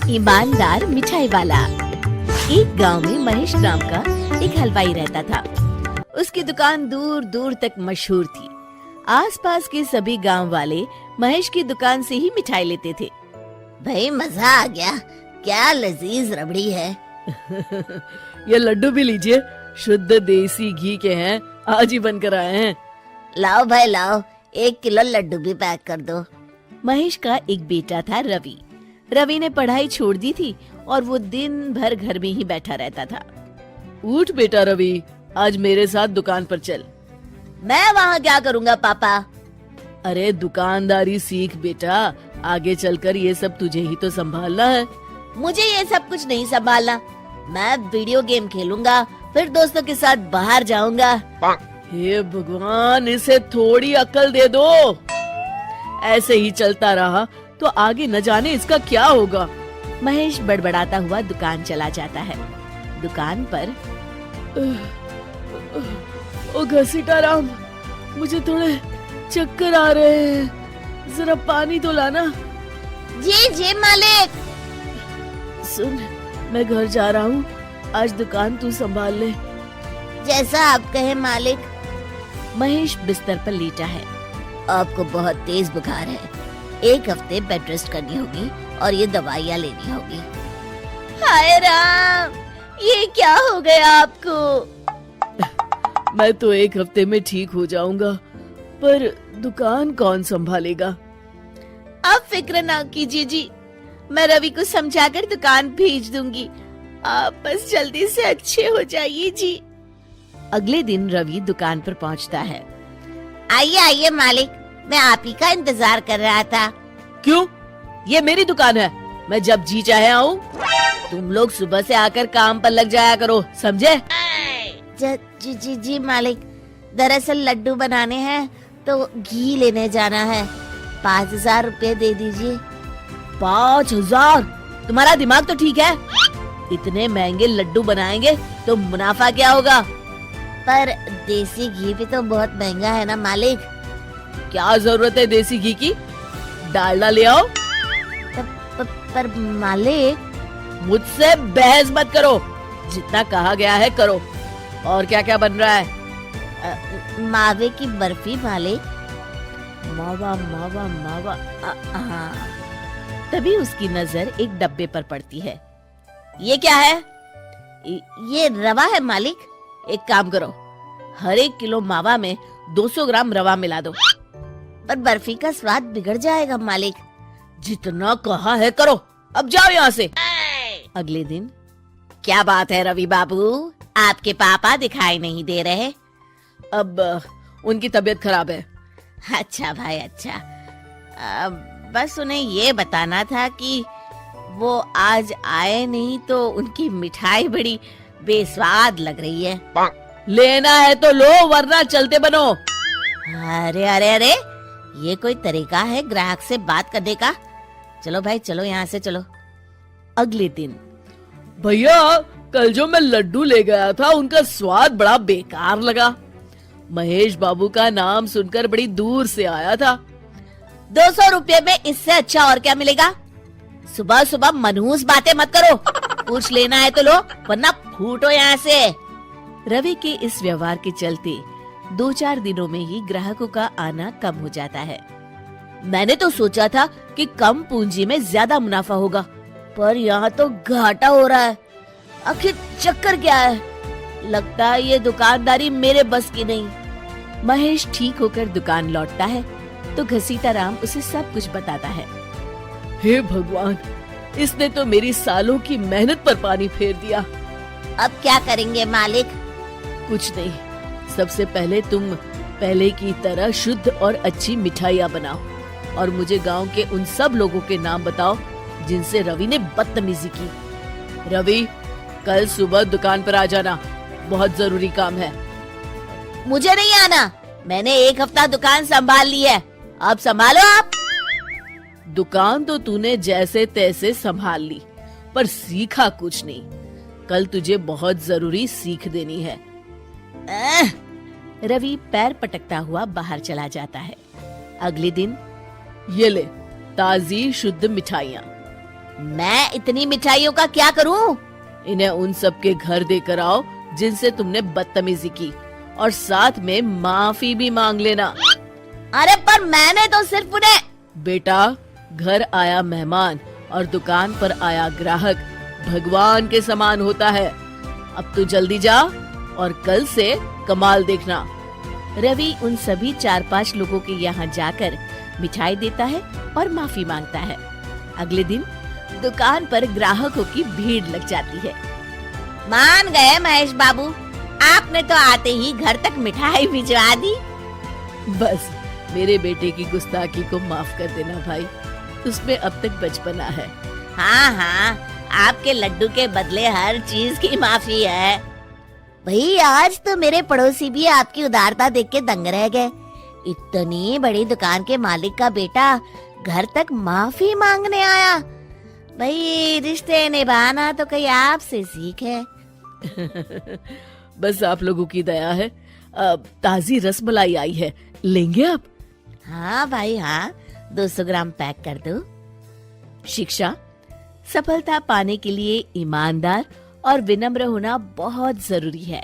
ईमानदार मिठाई वाला। एक गांव में महेश नाम का एक हलवाई रहता था। उसकी दुकान दूर दूर तक मशहूर थी। आसपास के सभी गांव वाले महेश की दुकान से ही मिठाई लेते थे। भाई मजा आ गया, क्या लजीज रबड़ी है। ये लड्डू भी लीजिए, शुद्ध देसी घी के हैं, आज ही बनकर आए हैं। लाओ भाई लाओ, 1 किलो लड्डू भी पैक कर दो। महेश का एक बेटा था रवि। रवि ने पढ़ाई छोड़ दी थी और वो दिन भर घर में ही बैठा रहता था। उठ बेटा रवि, आज मेरे साथ दुकान पर चल। मैं वहाँ क्या करूँगा पापा? अरे दुकानदारी सीख बेटा, आगे चलकर ये सब तुझे ही तो संभालना है। मुझे ये सब कुछ नहीं संभालना। मैं वीडियो गेम खेलूंगा, फिर दोस्तों के साथ बाहर जाऊंगा। हे भगवान, इसे थोड़ी अक्ल दे दो। ऐसे ही चलता रहा तो आगे न जाने इसका क्या होगा। महेश बड़बड़ाता हुआ दुकान चला जाता है। दुकान पर ओ घसीटाराम, मुझे थोड़े चक्कर आ रहे हैं, जरा पानी तो लाना। जी मालिक। सुन, मैं घर जा रहा हूँ, आज दुकान तू संभाल ले। जैसा आप कहे मालिक। महेश बिस्तर पर लेटा है। आपको बहुत तेज बुखार है, 1 हफ्ते बेड रेस्ट करनी होगी और ये दवाइयाँ लेनी होगी। हाय राम, ये क्या हो गया आपको? मैं तो 1 हफ्ते में ठीक हो जाऊंगा, पर दुकान कौन संभालेगा? आप फिक्र ना कीजिए जी, मैं रवि को समझाकर दुकान भेज दूंगी। आप बस जल्दी से अच्छे हो जाइए जी। अगले दिन रवि दुकान पर पहुंचता है। आइए आइए मालिक, मैं आप ही का इंतजार कर रहा था। क्यों? ये मेरी दुकान है, मैं जब जी चाहे आऊँ। तुम लोग सुबह से आकर काम पर लग जाया करो, समझे? जी मालिक, दरअसल लड्डू बनाने हैं तो घी लेने जाना है, 5000 रुपए दे दीजिए। 5000? तुम्हारा दिमाग तो ठीक है? इतने महंगे लड्डू बनाएंगे तो मुनाफा क्या होगा? पर देसी घी भी तो बहुत महंगा है ना मालिक। क्या जरूरत है देसी घी की? डालडा ले आओ। पर मालिक। मुझसे बहस मत करो, जितना कहा गया है करो। और क्या क्या बन रहा है? मावे की बर्फी मालिक। मावा मावा मावा। हाँ। तभी उसकी नजर एक डब्बे पर पड़ती है। ये क्या है? ये रवा है मालिक। एक काम करो, हर 1 किलो मावा में 200 ग्राम रवा मिला दो। पर बर्फी का स्वाद बिगड़ जाएगा मालिक। जितना कहा है करो, अब जाओ यहाँ से। अगले दिन। क्या बात है रवि बाबू, आपके पापा दिखाई नहीं दे रहे? अब उनकी तबीयत खराब है। अच्छा भाई अच्छा। बस उन्हें ये बताना था कि वो आज आए नहीं तो उनकी मिठाई बड़ी बेस्वाद लग रही है। लेना है तो लो, वरना चलते बनो। अरे अरे अरे, ये कोई तरीका है ग्राहक से बात करने का? चलो भाई चलो, यहाँ से चलो। अगले दिन। भैया, कल जो मैं लड्डू ले गया था उनका स्वाद बड़ा बेकार लगा। महेश बाबू का नाम सुनकर बड़ी दूर से आया था। 200 रुपए में इससे अच्छा और क्या मिलेगा? सुबह सुबह मनहूस बातें मत करो। कुछ लेना है तो लो, वरना फूटो यहाँ से। रवि के इस व्यवहार के चलते 2-4 दिनों में ही ग्राहकों का आना कम हो जाता है। मैंने तो सोचा था कि कम पूंजी में ज्यादा मुनाफा होगा, पर यहाँ तो घाटा हो रहा है। आखिर चक्कर क्या है? लगता है ये दुकानदारी मेरे बस की नहीं। महेश ठीक होकर दुकान लौटता है तो घसीटाराम उसे सब कुछ बताता है। हे भगवान, इसने तो मेरी सालों की मेहनत पर पानी फेर दिया। अब क्या करेंगे मालिक? कुछ नहीं, सबसे पहले तुम पहले की तरह शुद्ध और अच्छी मिठाइयाँ बनाओ और मुझे गांव के उन सब लोगों के नाम बताओ जिनसे रवि ने बदतमीजी की। रवि, कल सुबह दुकान पर आ जाना, बहुत जरूरी काम है। मुझे नहीं आना, मैंने 1 हफ्ता दुकान संभाल ली है, अब संभालो आप। दुकान तो तूने जैसे तैसे संभाल ली, पर सीखा कुछ नहीं। कल तुझे बहुत जरूरी सीख देनी है। रवि पैर पटकता हुआ बाहर चला जाता है। अगले दिन। ये ले ताजी शुद्ध मिठाइयाँ। मैं इतनी मिठाइयों का क्या करूं? इन्हें उन सब के घर देकर आओ जिनसे तुमने बदतमीजी की, और साथ में माफी भी मांग लेना। अरे पर मैंने तो सिर्फ उन्हें। बेटा, घर आया मेहमान और दुकान पर आया ग्राहक भगवान के समान होता है। अब तू जल्दी जा और कल से कमाल देखना। रवि उन सभी 4-5 लोगों के यहाँ जाकर मिठाई देता है और माफी मांगता है। अगले दिन दुकान पर ग्राहकों की भीड़ लग जाती है। मान गए महेश बाबू, आपने तो आते ही घर तक मिठाई भिजवा दी। बस मेरे बेटे की गुस्ताखी को माफ कर देना भाई, उसमें अब तक बचपना है। हाँ हाँ, आपके लड्डू के बदले हर चीज की माफी है। भाई आज तो मेरे पड़ोसी भी आपकी उदारता देख के दंग रह गए। इतनी बड़ी दुकान के मालिक का बेटा घर तक माफी मांगने आया। भाई रिश्ते निभाना तो कहीं आपसे सीख है। बस आप लोगों की दया है। ताजी रसमलाई आई है, लेंगे आप? हाँ भाई हाँ, 200 ग्राम पैक कर दो। शिक्षा, सफलता पाने के लिए ईमानदार और विनम्र होना बहुत जरूरी है।